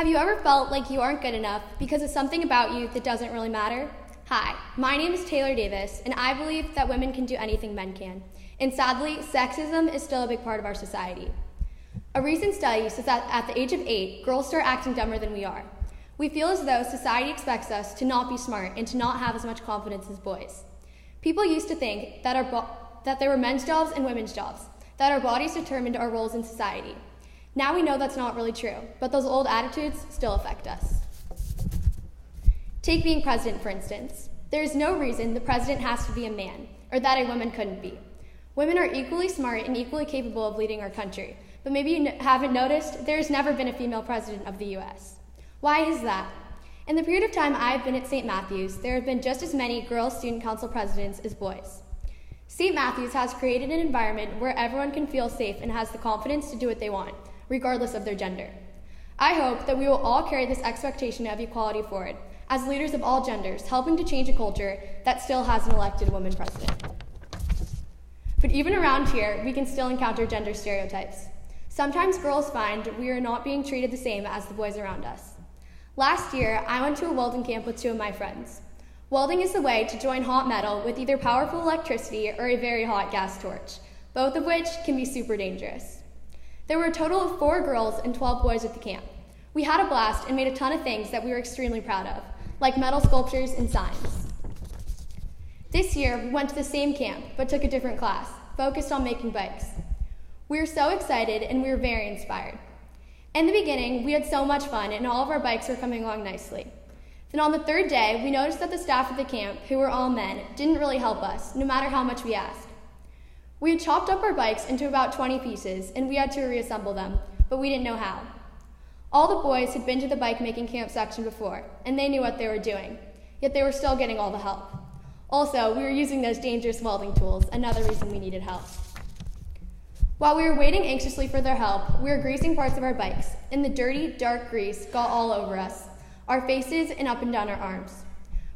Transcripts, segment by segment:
Have you ever felt like you aren't good enough because of something about you that doesn't really matter? Hi, my name is Taylor Davis, and I believe that women can do anything men can. And sadly, sexism is still a big part of our society. A recent study says that at the age of 8, girls start acting dumber than we are. We feel as though society expects us to not be smart and to not have as much confidence as boys. People used to think that there were men's jobs and women's jobs, that our bodies determined our roles in society. Now we know that's not really true, but those old attitudes still affect us. Take being president, for instance. There is no reason the president has to be a man, or that a woman couldn't be. Women are equally smart and equally capable of leading our country, but maybe you haven't noticed, there has never been a female president of the US. Why is that? In the period of time I've been at St. Matthew's, there have been just as many girl student council presidents as boys. St. Matthew's has created an environment where everyone can feel safe and has the confidence to do what they want, regardless of their gender. I hope that we will all carry this expectation of equality forward, as leaders of all genders, helping to change a culture that still has an elected woman president. But even around here, we can still encounter gender stereotypes. Sometimes girls find we are not being treated the same as the boys around us. Last year, I went to a welding camp with 2 of my friends. Welding is the way to join hot metal with either powerful electricity or a very hot gas torch, both of which can be super dangerous. There were a total of 4 girls and 12 boys at the camp. We had a blast and made a ton of things that we were extremely proud of, like metal sculptures and signs. This year, we went to the same camp, but took a different class, focused on making bikes. We were so excited and we were very inspired. In the beginning, we had so much fun and all of our bikes were coming along nicely. Then on the 3rd day, we noticed that the staff at the camp, who were all men, didn't really help us, no matter how much we asked. We had chopped up our bikes into about 20 pieces, and we had to reassemble them, but we didn't know how. All the boys had been to the bike-making camp section before, and they knew what they were doing, yet they were still getting all the help. Also, we were using those dangerous welding tools, another reason we needed help. While we were waiting anxiously for their help, we were greasing parts of our bikes, and the dirty, dark grease got all over us, our faces, and up and down our arms.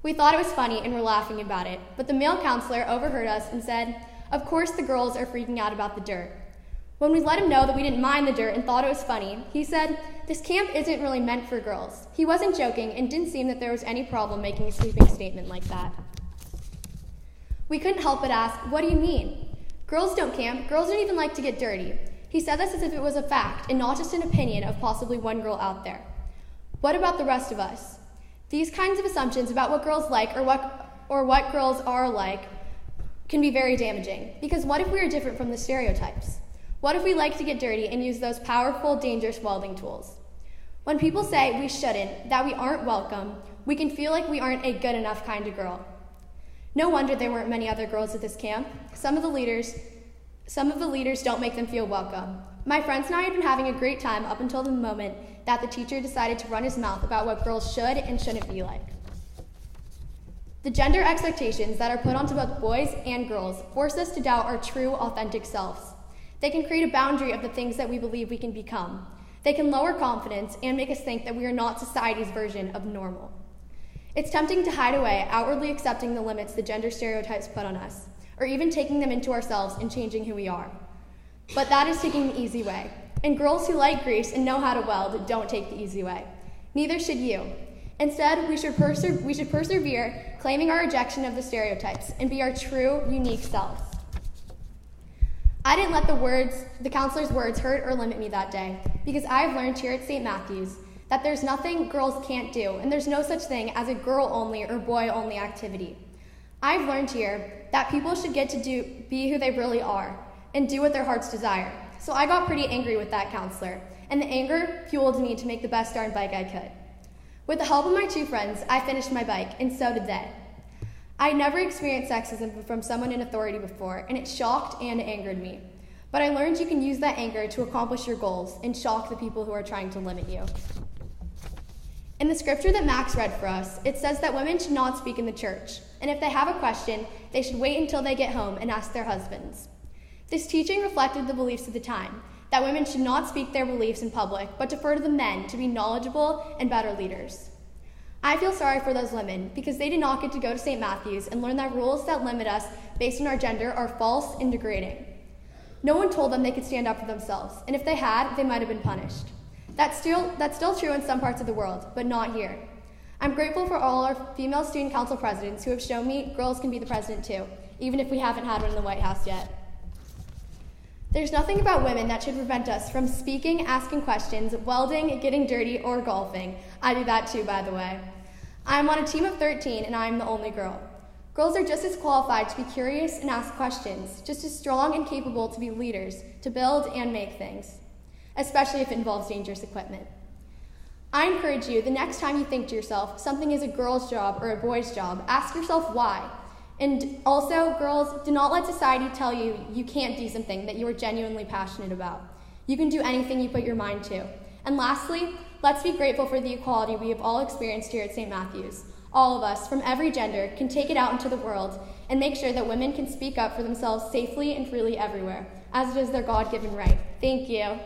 We thought it was funny and were laughing about it, but the male counselor overheard us and said, "Of course the girls are freaking out about the dirt." When we let him know that we didn't mind the dirt and thought it was funny, he said, "This camp isn't really meant for girls." He wasn't joking and didn't seem that there was any problem making a sweeping statement like that. We couldn't help but ask, "What do you mean? Girls don't camp, girls don't even like to get dirty." He said this as if it was a fact and not just an opinion of possibly one girl out there. What about the rest of us? These kinds of assumptions about what girls like or what girls are like can be very damaging, because what if we are different from the stereotypes? What if we like to get dirty and use those powerful, dangerous welding tools? When people say we shouldn't, that we aren't welcome, we can feel like we aren't a good enough kind of girl. No wonder there weren't many other girls at this camp. Some of the leaders don't make them feel welcome. My friends and I had been having a great time up until the moment that the teacher decided to run his mouth about what girls should and shouldn't be like. The gender expectations that are put onto both boys and girls force us to doubt our true, authentic selves. They can create a boundary of the things that we believe we can become. They can lower confidence and make us think that we are not society's version of normal. It's tempting to hide away, outwardly accepting the limits the gender stereotypes put on us, or even taking them into ourselves and changing who we are. But that is taking the easy way. And girls who like grease and know how to weld don't take the easy way. Neither should you. Instead, we should persevere, claiming our rejection of the stereotypes, and be our true, unique selves. I didn't let the counselor's words hurt or limit me that day, because I've learned here at St. Matthew's that there's nothing girls can't do, and there's no such thing as a girl-only or boy-only activity. I've learned here that people should get to be who they really are, and do what their hearts desire. So I got pretty angry with that counselor, and the anger fueled me to make the best darn bike I could. With the help of my 2 friends, I finished my bike, and so did they. I had never experienced sexism from someone in authority before, and it shocked and angered me. But I learned you can use that anger to accomplish your goals and shock the people who are trying to limit you. In the scripture that Max read for us, it says that women should not speak in the church, and if they have a question, they should wait until they get home and ask their husbands. This teaching reflected the beliefs of the time, that women should not speak their beliefs in public, but defer to the men to be knowledgeable and better leaders. I feel sorry for those women, because they did not get to go to St. Matthew's and learn that rules that limit us based on our gender are false and degrading. No one told them they could stand up for themselves, and if they had, they might have been punished. That's still true in some parts of the world, but not here. I'm grateful for all our female student council presidents who have shown me girls can be the president too, even if we haven't had one in the White House yet. There's nothing about women that should prevent us from speaking, asking questions, welding, getting dirty, or golfing. I do that too, by the way. I'm on a team of 13, and I'm the only girl. Girls are just as qualified to be curious and ask questions, just as strong and capable to be leaders, to build and make things, especially if it involves dangerous equipment. I encourage you, the next time you think to yourself, something is a girl's job or a boy's job, ask yourself why. And also, girls, do not let society tell you you can't do something that you are genuinely passionate about. You can do anything you put your mind to. And lastly, let's be grateful for the equality we have all experienced here at St. Matthew's. All of us, from every gender, can take it out into the world and make sure that women can speak up for themselves safely and freely everywhere, as it is their God-given right. Thank you.